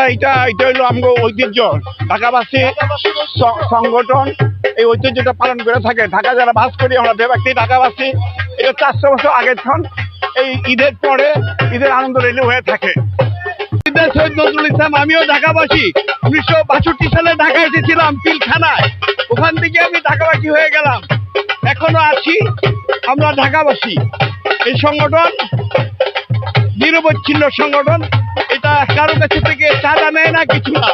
আমরা এটা হলো আমগো ঐতিহ্য, ঢাকাবাসী সংগঠন এই ঐতিহ্যটা পালন করে থাকে। ঢাকা যারা বাস করি আমরা ব্যক্তি ঢাকাবাসী, এটা 400 বছর আগের ক্ষণ এই ঈদের পরে ঈদের আনন্দ রেলি হয়ে থাকে। সৈয়দ নজরুল ইসলাম, আমিও ঢাকাবাসী। 1962 সালে ঢাকা এসেছিলাম পিলখানায়, ওখান থেকে আমি ঢাকাবাসী হয়ে গেলাম, এখনো আছি, আমরা ঢাকাবাসী। এই সংগঠন নিরবচ্ছিন্ন সংগঠন, এটা কারো কাছে থেকে চাঁদা নেয় না, কিছু না।